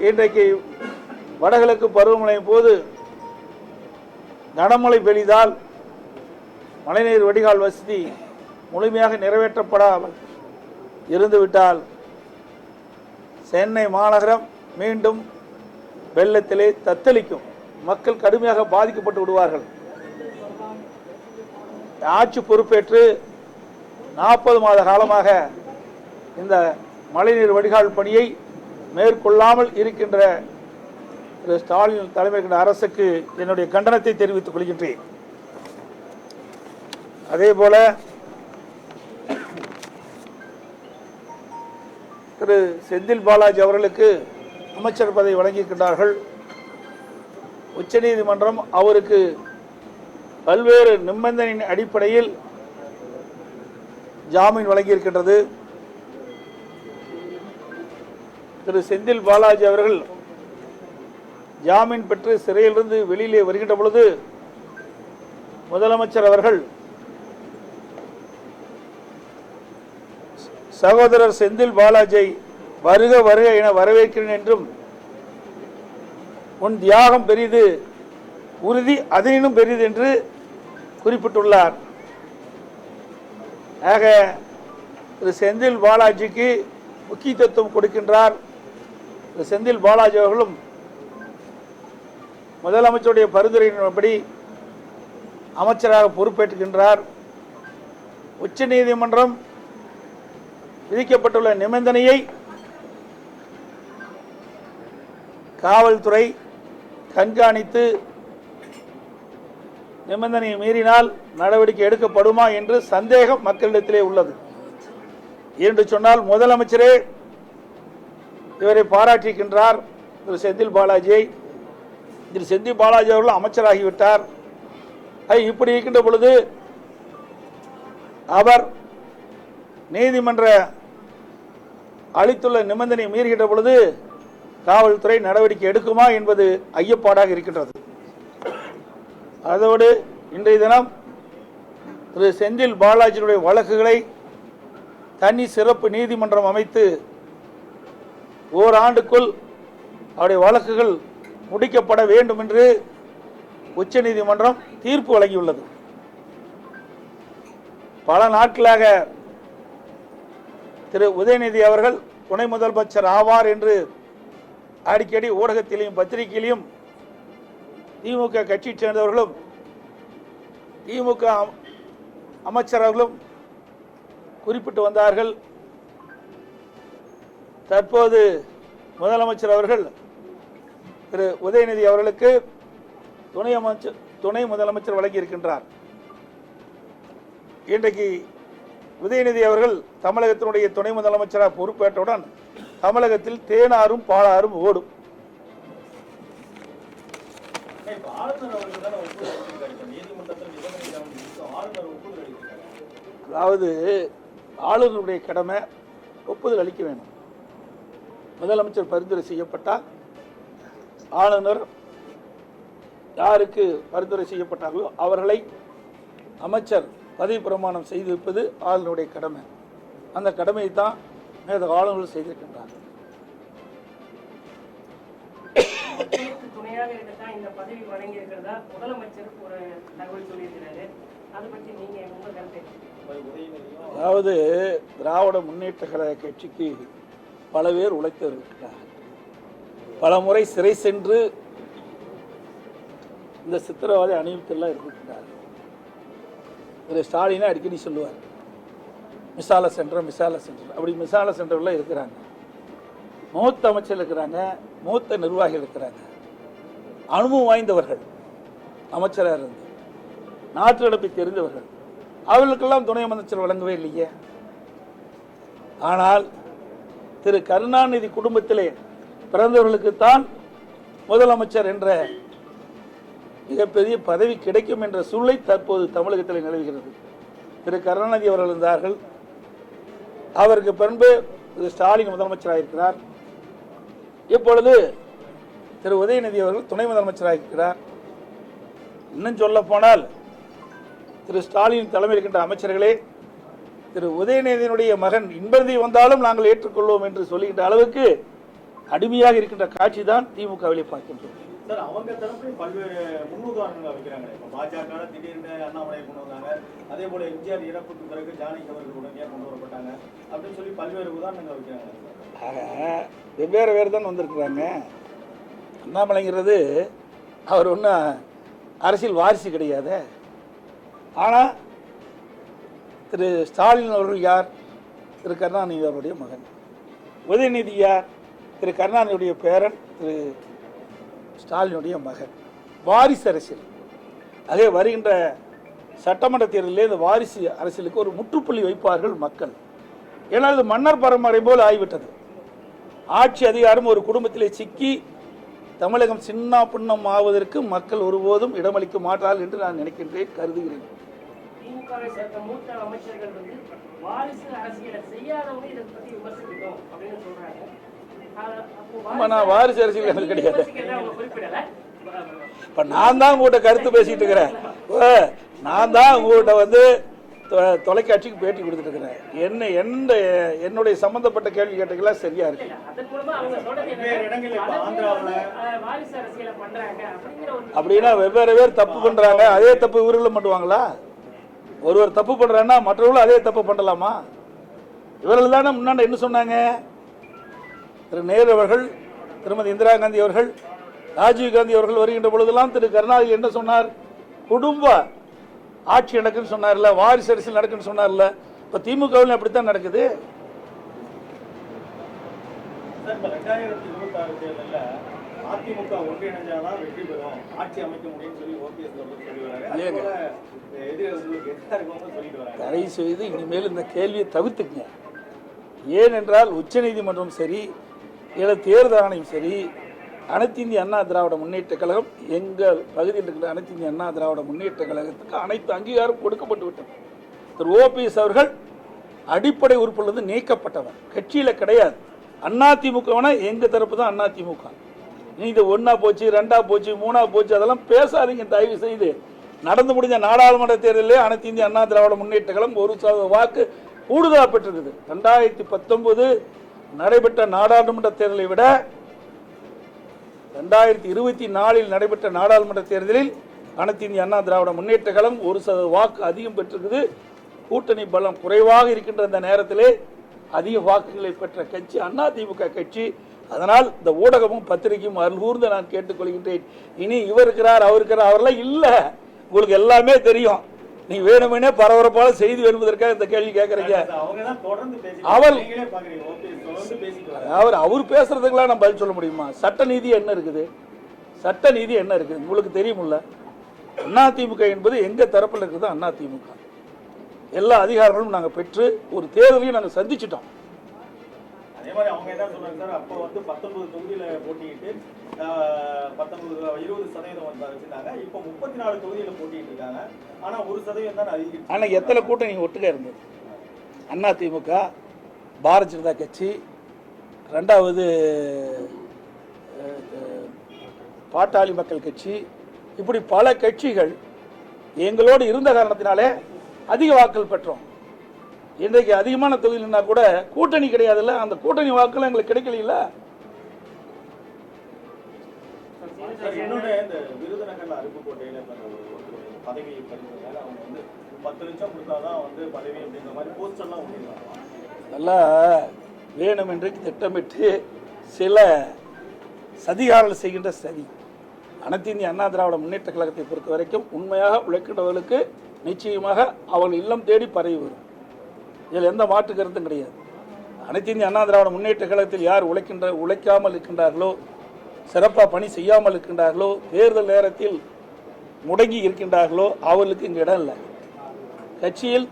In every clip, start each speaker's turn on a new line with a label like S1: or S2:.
S1: இன்றைக்கு வடகிழக்கு பருவமழை போது கனமழை பெய்தால் மழைநீர் வடிகால் வசதி முழுமையாக நிறைவேற்றப்படாமல் இருந்துவிட்டால் சென்னை மாநகரம் மீண்டும் வெள்ளத்திலே தத்தளிக்கும். மக்கள் கடுமையாக பாதிக்கப்பட்டு விடுவார்கள். ஆட்சி பொறுப்பேற்று 40 மாத காலமாக இந்த மழைநீர் வடிகால் பணியை மேற்கொள்ளாமல் இருக்கின்ற திரு ஸ்டாலின் தலைமையிலான அரசுக்கு என்னுடைய கண்டனத்தை தெரிவித்துக் கொள்கின்றேன். அதேபோல திரு செந்தில் பாலாஜி அவர்களுக்கு அமைச்சர் பதவி வழங்கியிருக்கின்றார்கள். உச்சநீதிமன்றம் அவருக்கு பல்வேறு நிபந்தனையின் அடிப்படையில் ஜாமீன் வழங்கியிருக்கின்றது. திரு செந்தில் பாலாஜி அவர்கள் ஜாமீன் பெற்று சிறையிலிருந்து வெளியிலே வருகின்ற பொழுது முதலமைச்சர் அவர்கள் சகோதரர் செந்தில் பாலாஜியை வருக வருக என வரவேற்கிறேன் என்றும் உன் தியாகம் பெரிது, உறுதி அதனினும் பெரிது என்று குறிப்பிட்டுள்ளார். ஆக திரு செந்தில் பாலாஜிக்கு முக்கியத்துவம் கொடுக்கின்றார். திரு செந்தில் பாலாஜி அவர்களும் முதலமைச்சருடைய பரிந்துரையின்படி அமைச்சராக பொறுப்பேற்றுகின்றார். உச்ச நீதிமன்றம் விதிக்கப்பட்டுள்ள நிபந்தனையை காவல்துறை கண்காணித்து நிபந்தனையை மீறினால் நடவடிக்கை எடுக்கப்படுமா என்று சந்தேகம் மக்களிடத்திலே உள்ளது. என்று சொன்னால் முதலமைச்சரே இவரை பாராட்டியிருக்கின்றார். திரு செந்தில் பாலாஜியை திரு செந்தில் பாலாஜி அவர்கள் அமைச்சராகிவிட்டார். இப்படி இருக்கின்ற பொழுது அவர் நீதிமன்ற அளித்துள்ள நிபந்தனை மீறுகின்ற பொழுது காவல்துறை நடவடிக்கை எடுக்குமா என்பது ஐயப்பாடாக இருக்கின்றது. அதோடு இன்றைய தினம் திரு செந்தில் பாலாஜியுடைய வழக்குகளை தனி சிறப்பு நீதிமன்றம் அமைத்து ஓராண்டுக்குள் அவருடைய வழக்குகள் முடிக்கப்பட வேண்டும் என்று உச்ச நீதிமன்றம் தீர்ப்பு வழங்கியுள்ளது. பல நாட்களாக திரு உதயநிதி அவர்கள் துணை முதலமைச்சர் ஆவார் என்று அடிக்கடி ஊடகத்திலையும் பத்திரிகையிலையும் திமுக கட்சியை சேர்ந்தவர்களும் திமுக அமைச்சர்களும் குறிப்பிட்டு வந்தார்கள். தற்போது முதலமைச்சர் அவர்கள் திரு உதயநிதி அவர்களுக்கு துணை முதலமைச்சர் வழங்கியிருக்கின்றார். இன்றைக்கு உதயநிதி அவர்கள் தமிழகத்தினுடைய துணை முதலமைச்சராக பொறுப்பேற்றவுடன் தமிழகத்தில் தேனாரும் பாலாரும் ஓடும். அதாவது ஆளுநருடைய கடமை ஒப்புதல் அளிக்க வேண்டும். முதலமைச்சர் பரிந்துரை செய்யப்பட்டால் ஆளுநர் யாருக்கு பரிந்துரை செய்யப்பட்டார்களோ அவர்களை அமைச்சர் பதவி பிரமாணம் செய்து வைப்பது ஆளுநருடைய கடமை. அந்த கடமையை தான் ஆளுநர் செய்திருக்கின்றார். அதாவது திராவிட முன்னேற்ற கழக கட்சிக்கு பல பேர் உழைத்து வருகிறார். பல முறை சிறை சென்று இந்த சித்திரவதை அணிவித்தெல்லாம் இருக்கின்றார். திரு ஸ்டாலினை அடிக்கடி சொல்லுவார், மிசால சென்டர் அப்படி மிசால சென்டர்லாம் இருக்கிறாங்க. மூத்த அமைச்சர் இருக்கிறாங்க, மூத்த நிர்வாகிகள் இருக்கிறாங்க, அனுபவம் வாய்ந்தவர்கள், அமைச்சராக இருந்து நாட்டு நடப்பை தெரிந்தவர்கள். அவர்களுக்கெல்லாம் துணை அமைச்சர் வழங்கவே இல்லையே. ஆனால் திரு கருணாநிதி குடும்பத்திலே பிறந்தவர்களுக்குத்தான் முதலமைச்சர் என்ற மிகப்பெரிய பதவி கிடைக்கும் என்ற சூழ்நிலை தற்போது தமிழகத்தில் நிலவுகிறது. திரு கருணாநிதி அவர்கள் இருந்தார்கள். அவருக்கு பின்பு திரு ஸ்டாலின் முதலமைச்சராக இருக்கிறார். இப்பொழுது திரு உதயநிதி அவர்கள் துணை முதலமைச்சராக இருக்கிறார். இன்னும் சொல்ல போனால் திரு ஸ்டாலின் தலைமையில் இருக்கின்ற அமைச்சர்களே திரு உதயநிதியினுடைய மகன் இன்பநிதி வந்தாலும் நாங்கள் ஏற்றுக்கொள்வோம் என்று சொல்லுகின்ற அளவுக்கு அடிமையாக இருக்கின்ற காட்சி தான் திமுகவிலே பார்க்கின்றோம்.
S2: சார், அவங்க தரப்பு பல்வேறு முன்னுதாரணங்கள் வைக்கிறாங்க. இப்போ பாஜக திடீர்னு அண்ணாமலை கொண்டு வந்தாங்க, அதே போல எம்ஜிஆர் இறப்புக்கு பிறகு ஜானகி அவர்கள் உடனே கொண்டு வரப்பட்டாங்க அப்படின்னு சொல்லி பல்வேறு உதாரணங்கள் வைக்கிறாங்க.
S1: வெவ்வேறு வேறு தான் வந்திருக்கிறாங்க. அண்ணாமலைங்கிறது அவர் ஒன்றும் அரசியல் வாரிசு கிடையாது. ஆனால் திரு ஸ்டாலின் அவர்கள் யார்? திரு கருணாநிதி அவருடைய மகன். உதயநிதி யார்? திரு கருணாநிதியுடைய பேரன், திரு ஸ்டாலினுடைய மகன். வாரிசு அரசியல். அதே வருகின்ற சட்டமன்ற தேர்தலில் இந்த வாரிசு அரசியலுக்கு ஒரு முற்றுப்புள்ளி வைப்பார்கள் மக்கள். ஏன்னால் இது மன்னர் பரம்பரை போல் ஆகிவிட்டது. ஆட்சி அதிகாரம் ஒரு குடும்பத்திலே சிக்கி தமிழகம் சின்ன பின்னம் ஆவதற்கு மக்கள் ஒருபோதும் இடமளிக்க மாட்டார்கள் என்று நான் நினைக்கின்றேன், கருதுகிறேன்.
S3: திமுகவை சேர்ந்த மூத்த அமைச்சர்கள் வாரிசு அரசியலை செய்யாதவங்க இதை பத்தி விமர்சிக்கணும் அப்படின்னு சொல்றாங்க.
S1: நான் வாரிசு அரசியல் கிடையாது. இப்ப நான் தான் உங்கள்கிட்ட கருத்து பேசிட்டு இருக்கிறேன். நான் தான் உங்கள்கிட்ட தொலைக்காட்சிக்கு பேட்டி கொடுத்துட்டு இருக்கிறேன். என்னுடைய சம்பந்தப்பட்ட கேள்வி கேட்டீங்களா சரியா இருக்கு. அப்படின்னா வெவ்வேறு பேர் தப்பு பண்றாங்க, அதே தப்பு இவர்களும் பண்ணுவாங்களா? ஒருவர் தப்பு பண்றாங்கன்னா மற்றவர்களும் அதே தப்பு பண்ணலாமா? இவர்கள் தானே முன்னாடி என்ன சொன்னாங்க? திரு நேரு அவர்கள், திருமதி இந்திரா காந்தி அவர்கள், ராஜீவ் காந்தி அவர்கள் வருகின்ற பொழுதெல்லாம் திரு கருணாநிதி என்ன சொன்னார்? குடும்ப ஆட்சி நடக்குன்னு சொன்னார்ல, வாரிசு அரசியல் நடக்குன்னு சொன்னார்ல. இப்ப திமுகவில் அப்படித்தான் நடக்குது.
S2: 2026 தேர்தலில் அதிமுக ஒன்றிணைஞ்சாதான் வெற்றி பெறும், ஆட்சி அமைக்க முடியும்னு சொல்லி ஓபிஎஸ் சொல்லி வராங்க.
S1: தயவு செய்து இனிமேல் இந்த கேள்வியை தவிர்த்துக்குங்க. ஏனென்றால் உச்சநீதிமன்றம் சரி, தேர்தல் ஆணையம் சரி, அனைத்து இந்திய அண்ணா திராவிட முன்னேற்ற கழகம், எங்கள் பகுதியில் இருக்கிற அனைத்து இந்திய அண்ணா திராவிட முன்னேற்ற கழகத்துக்கு அனைத்து அங்கீகாரம் கொடுக்கப்பட்டு விட்டது. திரு ஓபிஎஸ் அவர்கள் அடிப்படை உறுப்பிலிருந்து நீக்கப்பட்டவர், கட்சியில கிடையாது. அதிமுகனா எங்க தரப்பு தான் அதிமுக. நீங்க ஒன்னா போச்சு, ரெண்டா போச்சு, மூணா போச்சு, அதெல்லாம் பேசாதீங்க தயவு செய்து. நடந்து முடிஞ்ச நாடாளுமன்ற தேர்தலிலே அனைத்து இந்திய அண்ணா திராவிட முன்னேற்ற கழகம் 1% வாக்கு கூடுதலாக பெற்றிருக்குது. 2019 நடைபெற்ற நாடாளுமன்ற தேர்தலை விட 2024 நடைபெற்ற நாடாளுமன்ற தேர்தலில் அனைத்து இந்திய அண்ணா திராவிட முன்னேற்ற கழகம் 1% வாக்கு அதிகம் பெற்றிருக்குது. கூட்டணி பலம் குறைவாக இருக்கின்ற இந்த நேரத்திலே அதிக வாக்குகளை பெற்ற கட்சி அதிமுக கட்சி. அதனால் இந்த ஊடகமும் பத்திரிகையும் அருள்கூர்ந்து நான் கேட்டுக்கொள்கின்றேன். இனி இவர் இருக்கிறார், அவர் இருக்கிறார், அவரெல்லாம் இல்லை. உங்களுக்கு எல்லாமே தெரியும். நீ வேணுமெனே பரபரப்பான செய்தி வேணுவதற்காக இந்த கேள்வி கேட்கறீங்க. அவர் பேசுறதுக்கெல்லாம் நான் பதில் சொல்ல முடியுமா? சட்ட நீதி என்ன இருக்குது? சட்ட நீதி என்ன இருக்குது உங்களுக்கு தெரியுமில்ல? அதிமுக என்பது எங்க தரப்பில் இருக்குது. அதிமுக எல்லா அதிகாரங்களும் நாங்கள் பெற்று ஒரு தேர்தலையும் நாங்கள் சந்திச்சிட்டோம்.
S2: அதே மாதிரி அவங்க என்ன சொன்னாங்க சார், அப்போ 19 தொகுதியில போட்டிட்டு 20% வச்சிருக்காங்க. இப்போ 34 தொகுதியில போட்டிட்டு இருக்காங்க. ஆனா 1% தான் அதிகம்.
S1: ஆனா எத்தனை கூட்டணி ஒட்டுக்க இருந்தது? அதிமுக, பாரதிய ஜனதா கட்சி, ரெண்டாவது பாட்டாளி மக்கள் கட்சி, இப்படி பல கட்சிகள் எங்களோடு இருந்த காரணத்தினாலே அதிக வாக்குகள் பெற்றோம். இன்றைக்கு அதிகமான தொகுதியில்னா கூட கூட்டணி கிடையாதுல்ல, அந்த கூட்டணி வாக்குகள் எங்களுக்கு கிடைக்கல.
S2: என்னோட இந்த விருதுநகர்ல அருப்புக்கோட்டையில பதவி பறிச்சதால அவங்க 10 லட்சம் கொடுத்தாதான் பதவி அப்படிங்கிற மாதிரி போஸ்டர்லாம் பண்ணிருக்காங்க.
S1: நல்லா வேணும் என்று திட்டமிட்டு சில சதிகாரங்கள் செய்கின்ற சதி. அனைத்து இந்திய அண்ணா திராவிட முன்னேற்ற கழகத்தை பொறுத்த வரைக்கும் உண்மையாக உழைக்கின்றவர்களுக்கு நிச்சயமாக அவர்கள் இல்லம் தேடி பரவி வரும். இதில் எந்த மாற்று கருத்தும் கிடையாது. அனைத்து இந்திய அண்ணா திராவிட முன்னேற்ற கழகத்தில் யார் உழைக்காமல் இருக்கின்றார்களோ, சிறப்பாக பணி செய்யாமல் இருக்கின்றார்களோ, தேர்தல் நேரத்தில் முடங்கி இருக்கின்றார்களோ அவர்களுக்கு இங்கே இடம் இல்லை. கட்சியில்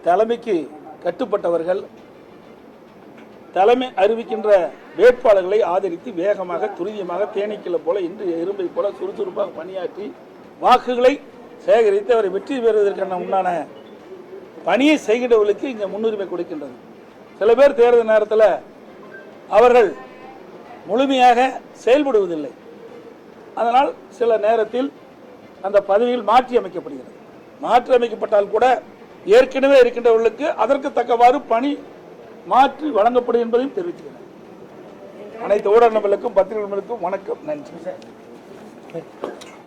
S1: தலைமைக்கு கட்டுப்பட்டவர்கள் தலைமை அறிவிக்கின்ற வேட்பாளர்களை ஆதரித்து வேகமாக துரிதமாக தேனீக்களை போல இன்று எறும்பை போல சுறுசுறுப்பாக பணியாற்றி வாக்குகளை சேகரித்து அவரை வெற்றி பெறுவதற்கான உண்டான பணியை செய்கின்றவர்களுக்கு இங்கே முன்னுரிமை கொடுக்கின்றது. சில பேர் தேர்தல் நேரத்தில் அவர்கள் முழுமையாக செயல்படுவதில்லை. அதனால் சில நேரத்தில் அந்த பதவியில் மாற்றி அமைக்கப்படுகிறது. மாற்றி அமைக்கப்பட்டால் கூட ஏற்கனவே இருக்கின்றவர்களுக்கு அதற்கு தக்கவாறு பணி மாற்றி வழங்கப்படும் என்பதையும் தெரிவித்துள்ளனர். அனைத்து ஊடக நண்பர்களுக்கும் பத்திரிகை நண்பர்களுக்கும் வணக்கம், நன்றி.